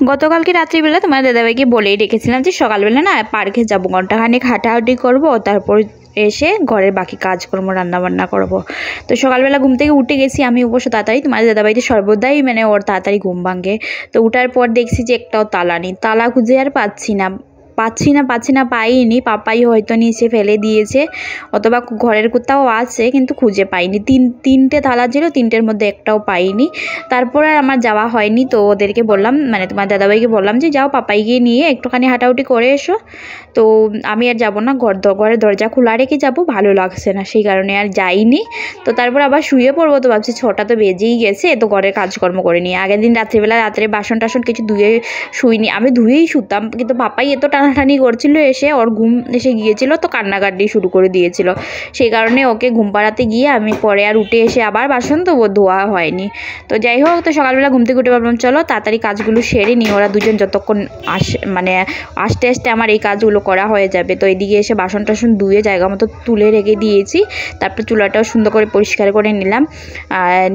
গতকালকে রাত্রিবেলা তোমার দাদাভাইকে বলেই রেখেছিলাম যে সকালবেলা না পার্কে যাবো, ঘন্টাখানেক হাঁটাহাঁটি করবো, তারপর এসে ঘরের বাকি কাজকর্ম রান্নাবান্না করবো। তো সকালবেলা ঘুম থেকে উঠে গেছি আমি অবশ্য তাড়াতাড়ি, তোমার দাদাভাইতে সর্বদাই মানে ওর তাড়াতাড়ি ঘুম ভাঙে। তো উঠার পর দেখছি যে একটাও তালা নেই, তালা খুঁজে আর পাচ্ছি না পাইনি, পাপাই হয়তো নিচে ফেলে দিয়েছে অথবা ঘরের কোথাও আছে, কিন্তু খুঁজে পাইনি। তিনটে তালা ছিল, তিনটের মধ্যে একটাও পাইনি। তারপর আর আমার যাওয়া হয়নি। তো ওদেরকে বললাম, মানে তোমার দাদাভাইকে বললাম যে যাও পাপাইকে নিয়ে একটুখানি হাঁটাহুটি করে এসো। তো আমি আর যাবো না, ঘরের দরজা খোলা রেখে যাবো, ভালো লাগছে না, সেই কারণে আর যাইনি। তো তারপর আবার শুয়ে পড়বো, তো ভাবছি 6টা তো বেজেই গেছে, তো ঘরের কাজকর্ম করে নিয়ে আগের দিন রাত্রে বাসন টাসন কিছু ধুয়ে শুইনি, আমি ধুয়েই শুতাম, কিন্তু পাপাই এত টানাটানি করছিল, এসে ওর ঘুম এসে গিয়েছিল, তো কান্নাকাটি শুরু করে দিয়েছিল। সেই কারণে ওকে ঘুম পাড়াতে গিয়ে আমি পরে আর উঠে এসে আবার বাসন তো ধোয়া হয়নি। তো যাই হোক, তো সকালবেলা ঘুম থেকে উঠে ভাবলাম চলো তাড়াতাড়ি কাজগুলো সেরে নিই, ওরা দুজন যতক্ষণ আস্তে আস্তে আমার এই কাজগুলো করা হয়ে যাবে। তো এদিকে এসে বাসন টাসন ধুয়ে জায়গা মতো তুলে রেখে দিয়েছি, তারপর চুলাটাও সুন্দর করে পরিষ্কার করে নিলাম,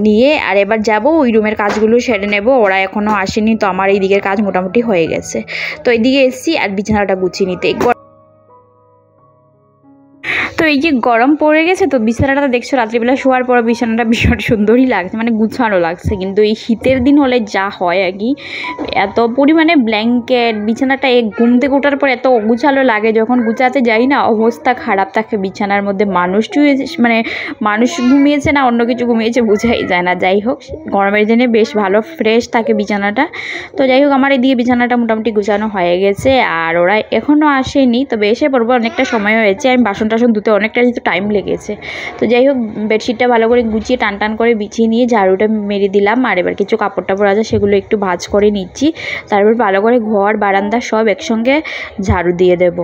নিয়ে আর এবার যাব ওই রুমের কাজগুলো সেরে নেব। ওরা এখনও আসেনি, তো আমার এই দিকের কাজ মোটামুটি হয়ে গেছে। তো এইদিকে এসেছি আর বিছানাটা গুছিয়ে নিতে। তো এই যে গরম পড়ে গেছে, তো বিছানাটা দেখছো রাত্রিবেলা শোয়ার পর বিছানাটা ভীষণ সুন্দরই লাগছে, মানে গুছানো লাগছে। কিন্তু এই শীতের দিন হলে যা হয় আর কি, এত পরিমাণে ব্ল্যাঙ্কেট, বিছানাটা ঘুম থেকে ওঠার পর এত অগুছালো লাগে, যখন গুছাতে যাই না অবস্থা খারাপ থাকে। বিছানার মধ্যে মানুষ ঘুমিয়েছে না অন্য কিছু ঘুমিয়েছে বোঝাই যায় না। যাই হোক, গরমের দিনে বেশ ভালো ফ্রেশ থাকে বিছানাটা। তো যাই হোক, আমার এদিকে বিছানাটা মোটামুটি গুছানো হয়ে গেছে, আর ওরা এখনও আসেনি, তবে এসে পড়বো, অনেকটা সময় হয়েছে। আমি বাসন টাসন ধুতে অনেকটা যেহেতু টাইম লেগেছে। তো যাই হোক, বেডশিটটা ভালো করে গুছিয়ে টান করে বিছিয়ে নিয়ে ঝাড়ুটা মেরে দিলাম, আর এবার কিছু কাপড় টাপড় আছে সেগুলো একটু ভাঁজ করে নিচ্ছি, তারপর ভালো করে ঘর বারান্দা সব একসঙ্গে ঝাড়ু দিয়ে দেবো।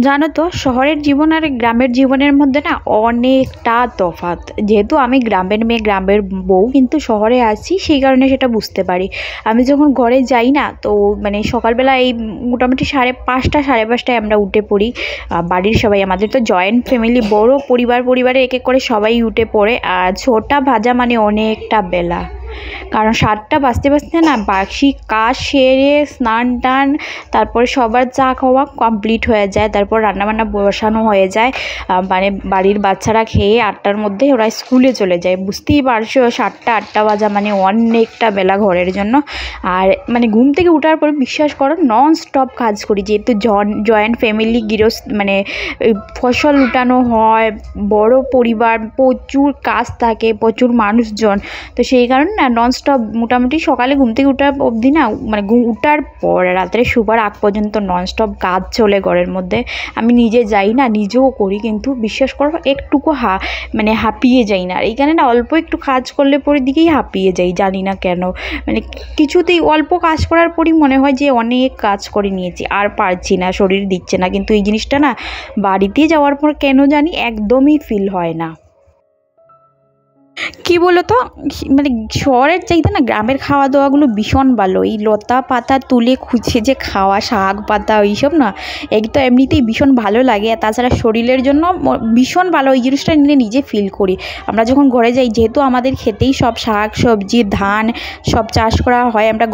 জানো তো, শহরের জীবন আর গ্রামের জীবনের মধ্যে না অনেকটা তফাৎ। যেহেতু আমি গ্রামের মেয়ে, গ্রামের বউ, কিন্তু শহরে আছি, সেই কারণে সেটা বুঝতে পারি। আমি যখন ঘরে যাই না, তো মানে সকালবেলা এই মোটামুটি 5:30 সাড়ে 5টায় আমরা উঠে পড়ি, বাড়ির সবাই। আমাদের তো জয়েন্ট ফ্যামিলি, বড় পরিবারে এক এক করে সবাই উঠে পড়ে, আর 6টা বাজা মানে অনেকটা বেলা। কারণ 7টা বাজতে না বার্ষিক কাজ সেরে স্নান টান, তারপরে সবার চা খাওয়া কমপ্লিট হয়ে যায়, তারপর রান্নাবান্না বসানো হয়ে যায়, মানে বাড়ির বাচ্চারা খেয়ে 8টার মধ্যে ওরা স্কুলে চলে যায়। বুঝতেই পারছো, 7টা বাজা মানে অনেকটা বেলা ঘরের জন্য। আর মানে ঘুম থেকে ওঠার পর বিশ্বাস করো নন স্টপ কাজ করি, যেহেতু জয়েন্ট ফ্যামিলি, মানে ফসল উঠানো হয়, বড় পরিবার, প্রচুর কাজ থাকে, প্রচুর মানুষজন। তো সেই কারণে না ননস্টপ মোটামুটি সকালে ঘুম থেকে ওঠার অবধি না, মানে উঠার পর রাত্রে শোবার আগ পর্যন্ত ননস্টপ কাজ চলে ঘরের মধ্যে। আমি নিজে যাই না, নিজেও করি, কিন্তু বিশ্বাস করো একটুকু মানে হাঁপিয়ে যাই না। আর এইখানে না অল্প একটু কাজ করলে পরের দিকেই হাঁপিয়ে যাই, জানি না কেন। মানে কিছুতেই অল্প কাজ করার পরই মনে হয় যে অনেক কাজ করে নিয়েছি, আর পারছি না, শরীর দিচ্ছে না। কিন্তু এই জিনিসটা না বাড়িতে যাওয়ার পর কেন জানি একদমই ফিল হয় না। কি বলতো, মানে শহরের চাইতে না গ্রামের খাওয়া দাওয়াগুলো ভীষণ ভালো। এই লতা পাতা তুলে খুঁজে যে খাওয়া, শাক পাতা ওইসব না, তো এমনিতেই ভীষণ ভালো লাগে। আর তাছাড়া শরীরের জন্য ভীষণ ভালো, এই জিনিসটা নিয়ে নিজে ফিল করি। আমরা যখন ঘরে যাই, যেহেতু আমাদের খেতেই সব শাক সবজি ধান সব চাষ করা হয়, আমরা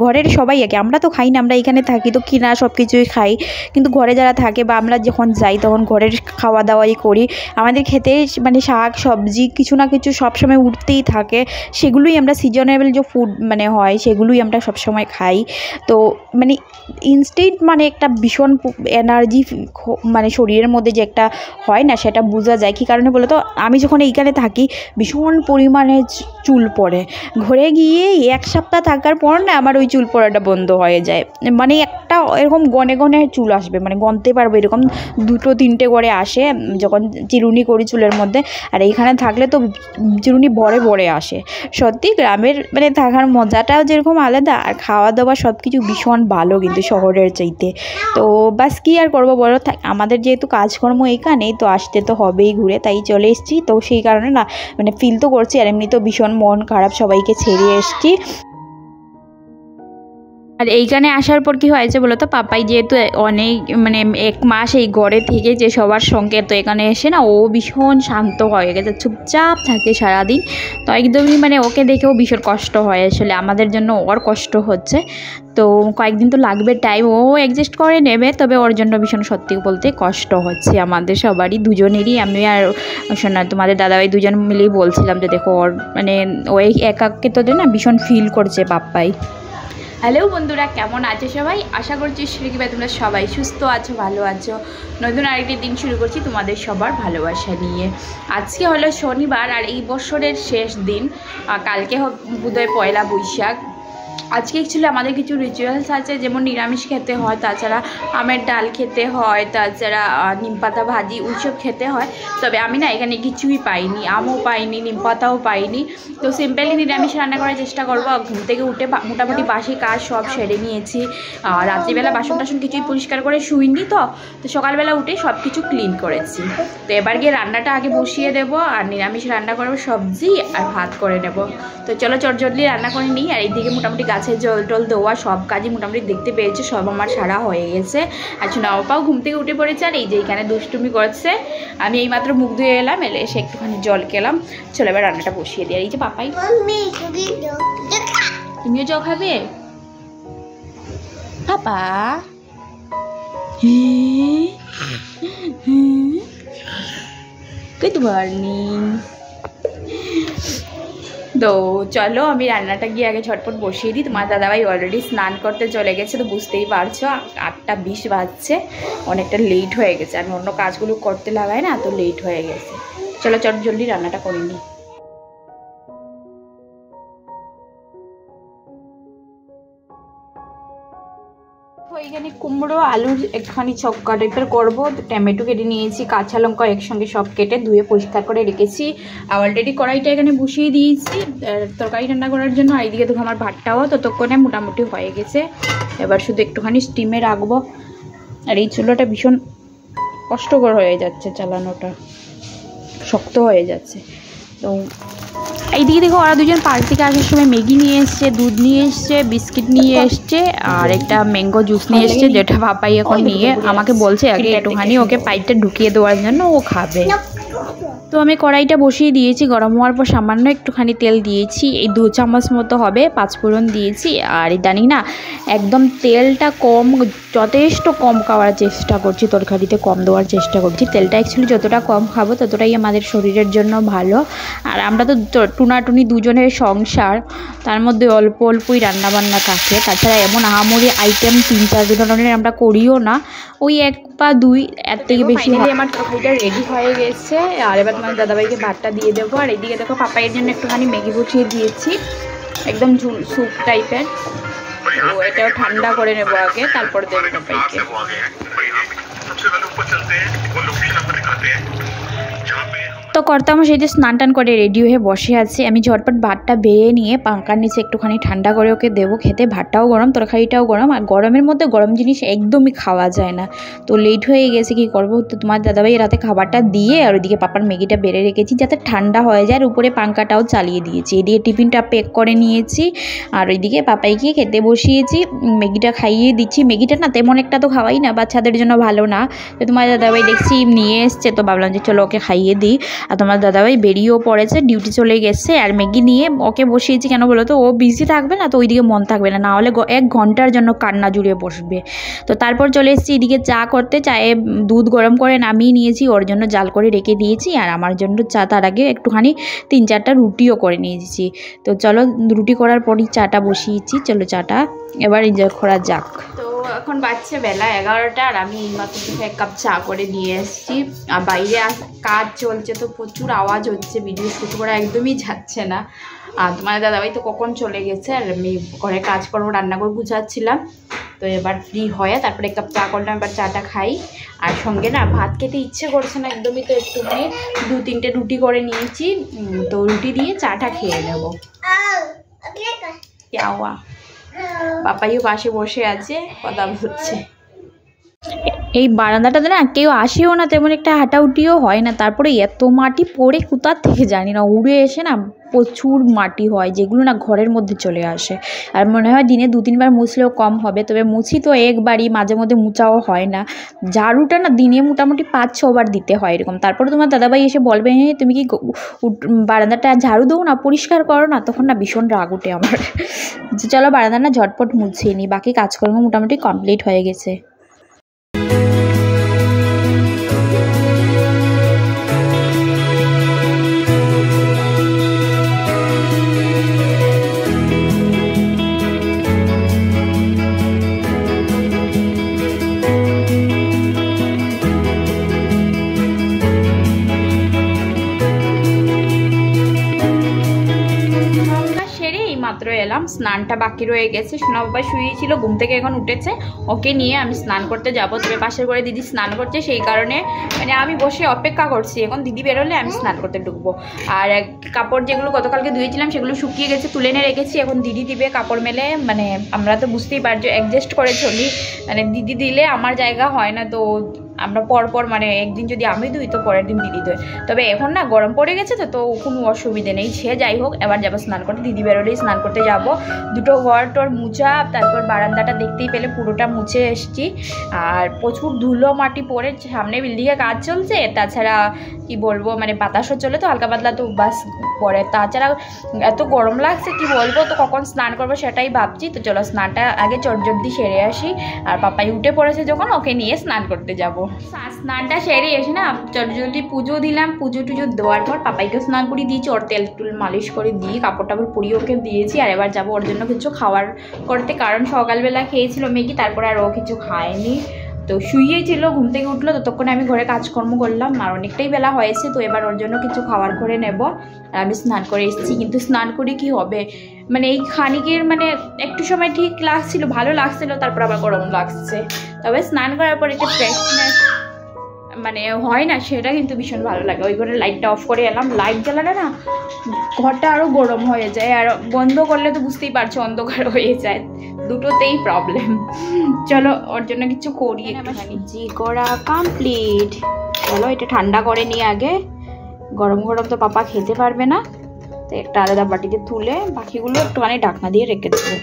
ঘরের সবাই আগে, আমরা তো খাই না, আমরা এখানে থাকি তো কিনা সব কিছুই খাই, কিন্তু ঘরে যারা থাকে বা আমরা যখন যাই তখন ঘরের খাওয়া দাওয়াই করি। আমাদের খেতে মানে শাক সবজি কিছু না কিছু সবসময় উঠতেই থাকে, সেগুলোই আমরা সিজনেবল যে ফুড মানে হয় সেগুলোই আমরা সবসময় খাই। তো মানে ইনস্ট্যান্ট মানে একটা ভীষণ এনার্জি মানে শরীরের মধ্যে যে একটা হয় না, সেটা বোঝা যায়। কী কারণে বলো তো, আমি যখন এইখানে থাকি ভীষণ পরিমাণে চুল পড়ে, ঘরে গিয়ে 1 সপ্তাহ থাকার পর না আমার ওই চুল পড়াটা বন্ধ হয়ে যায়। মানে একটা এরকম গনে চুল আসবে, মানে গনতে পারবো এরকম 2-3টে করে আসে যখন চিরুনি করি চুলের মধ্যে। আর এইখানে থাকলে তো চিরুনি ভরে আসে। সত্যি গ্রামের মানে থাকার মজাটাও যেরকম আলাদা, আর খাওয়া দাওয়া সব কিছু ভীষণ ভালো কিন্তু শহরের চাইতে। তো বাস কী আর করবো বলো, আমাদের যেহেতু কাজকর্ম এইখানেই, তো আসতে তো হবেই ঘুরে, তাই চলে এসেছি। তো সেই কারণে না মানে ফিল তো করছি, আর এমনি তো ভীষণ মন খারাপ, সবাইকে ছেড়ে এসেছি। আর এইখানে আসার পর কি হয়েছে বলো তো, পাপাই যেহেতু অনেক মানে 1 মাস এই ঘরে থেকে যে সবার সঙ্গে, তো এখানে এসে না ও ভীষণ শান্ত হয়ে গেছে, চুপচাপ থাকে সারাদিন। তো একদমই মানে ওকে দেখেও ভীষণ কষ্ট হয়, আসলে আমাদের জন্য ওর কষ্ট হচ্ছে। তো কয়েকদিন তো লাগবে টাইম, ও অ্যাডজাস্ট করে নেবে, তবে ওর জন্য ভীষণ সত্যি বলতে কষ্ট হচ্ছে আমাদের সবারই, দুজনেরই। আমি আর শোনা তোমাদের দাদাভাই দুজন মিলেই বলছিলাম যে দেখো ওর মানে ওই একাকে তো না ভীষণ ফিল করছে পাপ্পাই। হ্যালো বন্ধুরা, কেমন আছো সবাই? আশা করছি শ্রীকিবা তোমরা সবাই সুস্থ আছো, ভালো আছো। নতুন আরেকটি দিন শুরু করছি তোমাদের সবার ভালোবাসা নিয়ে। আজকে হলো শনিবার আর এই বছরের শেষ দিন। কালকে বোধহয় পয়লা বৈশাখ। আজকে অ্যাকচুয়ালি আমাদের কিছু রিচুয়ালস আছে, যেমন নিরামিষ খেতে হয়, তাছাড়া আমের ডাল খেতে হয়, তাছাড়া নিমপাতা ভাজি ওইসব খেতে হয়। তবে আমি না এখানে কিছুই পাইনি, আমও পাইনি, নিমপাতাও পাইনি। তো সিম্পলি নিরামিষ রান্না করার চেষ্টা করবো। ঘুম থেকে উঠে মোটামুটি বাসি কাজ সব সেরে নিয়েছি। রাত্রিবেলা বাসন টাসন কিছুই পরিষ্কার করে শুইনি, তো সকালবেলা উঠে সব কিছু ক্লিন করেছি। তো এবার গিয়ে রান্নাটা আগে বসিয়ে দেবো, আর নিরামিষ রান্না করবো, সবজি আর ভাত করে নেব। তো চলো চটজলদি রান্না করে নিই। আর এইদিকে মোটামুটি গাছের জল টল দেওয়া সব কাজই মোটামুটি দেখতে পেয়েছে, সব আমার সারা হয়ে গেছে। আর সোনাপাও ঘুম থেকে উঠে পড়েছে, আর এই যে এখানে দুষ্টুমি করছে। আমি এইমাত্র মুখ ধুয়ে এলাম, এলে এসে একটুখানি জল খেলাম। চলো এবার রান্নাটা বসিয়ে দিই। আর এই যে পাপাই, তুমিও জল খাবে পাপা? Good morning. তো চলো আমি রান্নাটা গিয়ে আগে ঝটপট বসিয়ে দিই। তোমার দাদাভাই অলরেডি স্নান করতে চলে গেছে, তো বুঝতেই পারছো 8টা 20 বাজছে, অনেকটা লেট হয়ে গেছে। আমি অন্য কাজগুলো করতে লাগাই না, তো লেট হয়ে গেছে। চলো চট জলদি রান্নাটা করে নিই। এখানে কুমড়ো আলুর একটুখানি ছক্কা টাইপের করবো। টমেটো কেটে নিয়েছি, কাঁচা লঙ্কা একসঙ্গে সব কেটে ধুয়ে পরিষ্কার করে রেখেছি। অলরেডি কড়াইটা এখানে বসিয়ে দিয়েছি তরকারি রান্না করার জন্য। আর এইদিকে দেখো আমার ভাতটাও ততক্ষণে মোটামুটি হয়ে গেছে। এবার শুধু একটুখানি স্টিমে রাখবো। আর এই চুলোটা ভীষণ কষ্টকর হয়ে যাচ্ছে, চালানোটা শক্ত হয়ে যাচ্ছে। তো এইদিকে দেখো ওরা দুজন পার্ক থেকে আসার সময় ম্যাগি নিয়ে এসছে, দুধ নিয়ে এসছে, বিস্কিট নিয়ে এসছে, আর একটা ম্যাঙ্গো জুস নিয়ে এসছে, যেটা পাপাই এখন নিয়ে আমাকে বলছে আগে একটুখানি ওকে পাইপটা ঢুকিয়ে দেওয়ার জন্য ও খাবে। তো আমি কড়াইটা বসিয়ে দিয়েছি, গরম হওয়ার পর সামান্য একটুখানি তেল দিয়েছি, এই 2 চামচ মতো হবে, 5 ফোড়ন দিয়েছি। আর ইদানিং না একদম তেলটা কম, যথেষ্ট কম খাওয়ার চেষ্টা করছি, তরকারিতে কম দেওয়ার চেষ্টা করছি। তেলটা অ্যাকচুয়ালি যতটা কম খাবো ততটাই আমাদের শরীরের জন্য ভালো। আর আমরা তো টুনাটুনি দুজনের সংসার, তার মধ্যে অল্প অল্পই রান্নাবান্না থাকে। তাছাড়া এমন আহামরি আইটেম 3-4 ধরনের আমরা করিও না, ওই 1 বা 2 এর থেকে বেশি। আমার তরকারিটা রেডি হয়ে গেছে। আর এবার তোমার দাদাভাইকে ভাতটা দিয়ে দেবো। আর এইদিকে দেখো পাপাইয়ের জন্য একটুখানি ম্যাগি বসিয়ে দিয়েছি, একদম ঝুল স্যুপ টাইপের। তো এটাও ঠান্ডা করে নেবো আগে, তারপর দেবো পাপাইকে। তো কর্তা আমার সেই যে স্নান টান করে রেডি হয়ে বসে আছে। আমি ঝটপট ভাতটা বেড়ে নিয়ে পাঙ্কার নিচে একটুখানি ঠান্ডা করে ওকে দেবো খেতে। ভাতটাও গরম, তরকারিটাও গরম, আর গরমের মধ্যে গরম জিনিস একদমই খাওয়া যায় না। তো লেট হয়ে গেছে, কি করবো। তো তোমার দাদাভাই রাতে খাবারটা দিয়ে আর ওইদিকে পাপার ম্যাগিটা বেড়ে রেখেছি যাতে ঠান্ডা হয়ে যায়, আর উপরে পাঙ্কাটাও চালিয়ে দিয়েছি। এদিকে টিফিনটা প্যাক করে নিয়েছি, আর ওইদিকে পাপাইকে খেতে বসিয়েছি, ম্যাগিটা খাইয়ে দিচ্ছি। ম্যাগিটা না তেমন একটা তো খাওয়াই না, বাচ্চাদের জন্য ভালো না। তো তোমার দাদাভাই দেখছি নিয়ে এসছে, তো ভাবলাম যে চলো ওকে খাইয়ে দিই। আর তোমার দাদাভাই বেরিয়েও পড়েছে, ডিউটি চলে গেছে। আর ম্যাগি নিয়ে ওকে বসিয়েছি কেন বলো তো, ও বিজি থাকবে না, তো ওইদিকে মন থাকবে না, না হলে 1 ঘন্টার জন্য কান্না জুড়ে বসবে। তো তারপর চলে এসেছি এদিকে চা করতে। চায়ে দুধ গরম করে নামিয়ে নিয়েছি, ওর জন্য জাল করে রেখে দিয়েছি। আর আমার জন্য চা, তার আগে একটুখানি 3-4টা রুটিও করে নিয়েছি। তো চলো রুটি করার পরই চাটা বসিয়েছি, চলো চাটা এবার এনজয় করা যাক। তো এখন বাজছে বেলা 11টা, আর আমি এইমাত্র 1 কাপ চা করে নিয়ে এসেছি। আর বাইরে কাজ চলছে, তো প্রচুর আওয়াজ হচ্ছে, ভিডিও শ্যুট করা একদমই যাচ্ছে না। আর তোমার দাদাভাই তো কখন চলে গেছে, আর আমি ঘরে কাজ করবো, রান্নাঘর গুছাচ্ছিলাম। তো এবার ফ্রি হয়ে তারপরে 1 কাপ চা করলাম, এবার চাটা খাই। আর সঙ্গে না ভাত খেতে ইচ্ছে করছে না একদমই, তো একটুখানি 2-3টে রুটি করে নিয়েছি, তো রুটি দিয়ে চাটা খেয়ে নেবো। পাপাইও পাশে বসে আছে, কথা বলছে। এই বারান্দাটাতে না কেউ আসেও না, তেমন একটা হাঁটাউটিও হয় না। তারপরে এত মাটি পড়ে কোথার থেকে জানি না উড়ে এসে না প্রচুর মাটি হয়, যেগুলো না ঘরের মধ্যে চলে আসে। আর মনে হয় দিনে 2-3 বার মুছলেও কম হবে, তবে মুছি তো একবারই, মাঝে মধ্যে মুছাও হয় না। ঝাড়ুটা না দিনে মোটামুটি 5-6 বার দিতে হয় এরকম। তারপরে তোমার দাদাভাই এসে বলবে, হ্যাঁ তুমি কি বারান্দাটা ঝাড়ু দাও না, পরিষ্কার করো না, তখন না ভীষণ রাগ ওঠে আমার। চলো বারান্দা না ঝটপট মুছিয়ে নিই, বাকি কাজকর্ম মোটামুটি কমপ্লিট হয়ে গেছে। মাত্র এলাম, স্নানটা বাকি রয়ে গেছে। সোনা বাবা শুয়েছিল, ঘুম থেকে এখন উঠেছে, ওকে নিয়ে আমি স্নান করতে যাব। তবে পাশের ঘরে দিদি স্নান করছে, সেই কারণে মানে আমি বসে অপেক্ষা করছি, এখন দিদি বেরোলে আমি স্নান করতে ঢুকবো। আর কাপড় যেগুলো গতকালকে ধুয়েছিলাম সেগুলো শুকিয়ে গেছে, তুলে এনে রেখেছি, এখন দিদি দিবে কাপড় মেলে। মানে আমরা তো বুঝতেই পারছো অ্যাডজাস্ট করে চলি, মানে দিদি দিলে আমার জায়গা হয় না, তো আমরা পরপর মানে একদিন যদি আমি ধুই তো পরের দিন দিদি ধুই। তবে এখন না গরম পড়ে গেছে তো কোনো অসুবিধে নেই। সে যাই হোক, এবার যাবো স্নান করতে, দিদি বেরোলেই স্নান করতে যাব। দুটো ঘর টর মুছা, তারপর বারান্দাটা দেখতেই পেলে পুরোটা মুছে এসছি। আর প্রচুর ধুলো মাটি পড়ে, সামনে বিল্ডিংয়ে কাজ চলছে, তাছাড়া কি বলবো মানে বাতাসও চলে তো হালকা পাতলা, তো বাস পরে। তাছাড়া এত গরম লাগছে কি বলবো, তো কখন স্নান করবো সেটাই ভাবছি। তো চলো স্নানটা আগে চটজলদি সেরে আসি। আর পাপাই উঠে পড়েছে যখন, ওকে নিয়ে স্নান করতে যাব। স্নানটা সেরে এসে না চটজলদি পুজো দিলাম, পুজো টুজো দেওয়ার পর পাপাইকে স্নান করিয়ে দিয়েছি, ওর তেল টুল মালিশ করে দিয়ে কাপড় টাপড় পরিয়ে ওকে দিয়েছি। আর এবার যাবো ওর জন্য কিছু খাবার করতে, কারণ সকালবেলা খেয়েছিল ম্যাগি, তারপরে আর ও কিছু খায়নি, তো শুয়েই ছিল। ঘুম থেকে উঠলো, ততক্ষণে আমি ঘরে কাজকর্ম করলাম, আর অনেকটাই বেলা হয়েছে, তো এবার ওর জন্য কিছু খাবার করে নেব। আর আমি স্নান করে এসেছি, কিন্তু স্নান করে কি হবে, মানে এই খানিকের মানে একটু সময় ঠিক লাগছিল, ভালো লাগছিল, তারপর আবার গরম লাগছে। তবে স্নান করার পর একটা ফ্রেশনেস মানে হয় না, সেটা কিন্তু ভীষণ ভালো লাগে। ওই ঘরে লাইটটা অফ করে এলাম, লাইট জ্বালালে না ঘরটা আরও গরম হয়ে যায়, আর বন্ধ করলে তো বুঝতেই পারছো অন্ধকার হয়ে যায়, দুটোতেই প্রবলেম। চলো ওর জন্য কিছু করি, জি করা কমপ্লিট। চলো এটা ঠান্ডা করে নিই আগে, গরম গরম তো পাপা খেতে পারবে না, তো একটা আলাদা বাটিতে তুলে বাকিগুলো একটুখানি ঢাকনা দিয়ে রেখে দেবো।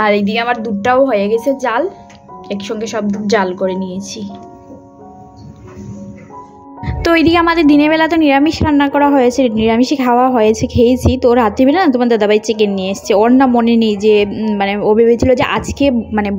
আর এইদিকে আমার দুধটাও হয়ে গেছে জাল, একসঙ্গে সব দুধ জাল করে নিয়েছি। তো ওইদিকে আমাদের দিনের বেলা তো নিরামিষ রান্না করা হয়েছে, নিরামিষই খাওয়া হয়েছে, খেয়েছি। তো রাত্রিবেলা না তোমার দাদাভাই চিকেন নিয়ে এসছে, ওর না মনে নেই যে মানে ও ভেবেছিল যে আজকে মানে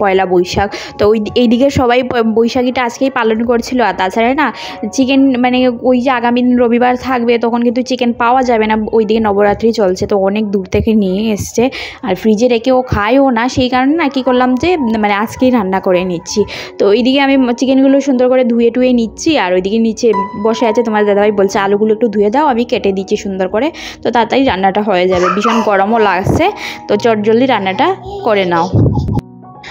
পয়লা বৈশাখ, তো এইদিকে সবাই বৈশাখীটা আজকেই পালন করছিল। আর তাছাড়া না চিকেন মানে ওই যে আগামী দিন রবিবার থাকবে, তখন কিন্তু চিকেন পাওয়া যাবে না, ওইদিকে নবরাত্রি চলছে, তো অনেক দূর থেকে নিয়ে এসছে। আর ফ্রিজে রেখে ও খায়ও না, সেই কারণে না কী করলাম যে মানে আজকেই রান্না করে নিচ্ছি। তো ওইদিকে আমি চিকেনগুলো সুন্দর করে ধুয়ে টুয়ে নিচ্ছি, আর ওইদিকে নিচে বসে আছে তোমার দাদাভাই, বলছে আলুগুলো একটু ধুয়ে দাও, আমি কেটে দিচ্ছি সুন্দর করে, তো তাড়াতাড়ি রান্নাটা হয়ে যাবে। ভীষণ গরমও লাগছে, তো চটজলদি রান্নাটা করে নাও।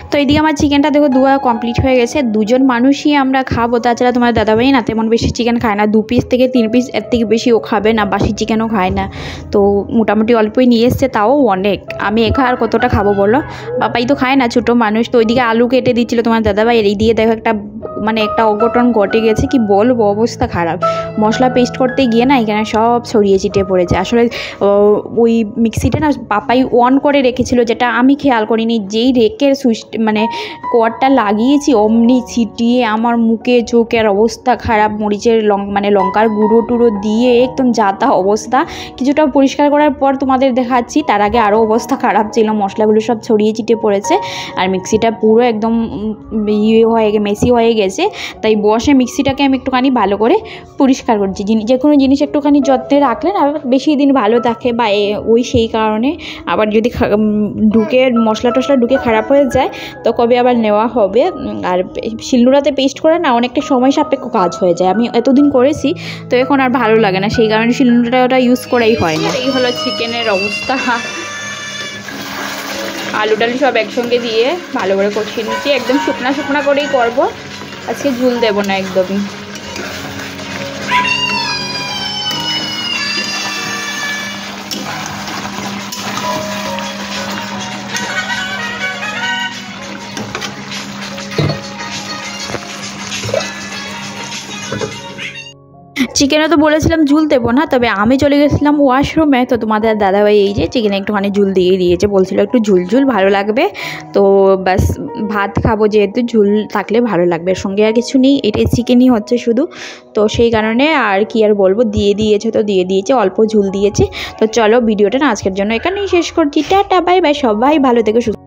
তো এইদিকে আমার চিকেনটা দেখো ধোয়া কমপ্লিট হয়ে গেছে, দুজন মানুষই আমরা খাবো, তাছাড়া তোমার দাদাভাই না তেমন বেশি চিকেন খায় না, 2 পিস থেকে 3 পিস, এর থেকে বেশি ও খাবে না, বাসি চিকেনও খায় না, তো মোটামুটি অল্পই নিয়ে এসছে, তাও অনেক। আমি একা আর কতটা খাবো বলো, বাপাই তো খায় না, ছোটো মানুষ। তো ওইদিকে আলু কেটে দিচ্ছিলো তোমার দাদাভাই, এই দিয়ে দেখো একটা মানে একটা অঘটন ঘটে গেছে, কি বলবো, অবস্থা খারাপ। মশলা পেস্ট করতে গিয়ে না এখানে সব ছড়িয়ে ছিটিয়ে পড়েছে। আসলে ওই মিক্সিটা না পাপাই অন করে রেখেছিল, যেটা আমি খেয়াল করিনি, যেই রেকের সুইচ মানে কোয়ারটা লাগিয়েছি অমনি ছিটিয়ে আমার মুখে চোখের অবস্থা খারাপ, মরিচের মানে লঙ্কার গুঁড়ো টুড়ো দিয়ে একদম যাতা অবস্থা। কিছুটা পরিষ্কার করার পর তোমাদের দেখাচ্ছি, তার আগে আরও অবস্থা খারাপ ছিল, মশলাগুলো সব ছড়িয়ে ছিটিয়ে পড়েছে, আর মিক্সিটা পুরো একদম মেসি হয়ে গেছে। তাই বসে মিক্সিটাকে আমি একটুখানি ভালো করে পরিষ্কার করছি। যে কোনো জিনিস একটুখানি যত্নে রাখলে না বেশি দিন ভালো থাকে, বা ওই সেই কারণে আবার যদি ঢুকে মশলা টশলা ঢুকে খারাপ হয়ে যায় তো কবে আবার নেওয়া হবে। আর শিলনোড়াতে পেস্ট করে না অনেকটা সময় সাপেক্ষ কাজ হয়ে যায়, আমি এতদিন করেছি, তো এখন আর ভালো লাগে না, সেই কারণে শিলনোড়াটা ইউজ করাই হয় না। এই হলো চিকেনের অবস্থা, আলু টালু সব একসঙ্গে দিয়ে ভালো করে কষিয়ে নিচ্ছি, একদম শুকনা শুকনা করেই করবো, আজকে ঝুল দেবো না একদমই। চিকেনে তো বলেছিলাম ঝুল দেবো না, তবে আমি চলে গেছিলাম ওয়াশরুমে। তো তোমাদের দাদাভাই এই যে চিকেনে একটুখানি ঝুল দিয়ে দিয়েছে, বলছিল একটু ঝুল ঝুল ভালো লাগবে। তো ব্যাস ভাত খাবো যেহেতু ঝুল থাকলে ভালো লাগবে, এর সঙ্গে আর কিছু নেই, এটাই চিকেনই হচ্ছে শুধু। তো সেই কারণে আর কি আর বলবো, দিয়ে দিয়েছে তো দিয়ে দিয়েছে, অল্প ঝুল দিয়েছে। তো চলো ভিডিওটা না আজকের জন্য এখানেই শেষ করছি। টাটা বাই বাই, সবাই ভালো থেকো সুস্থ।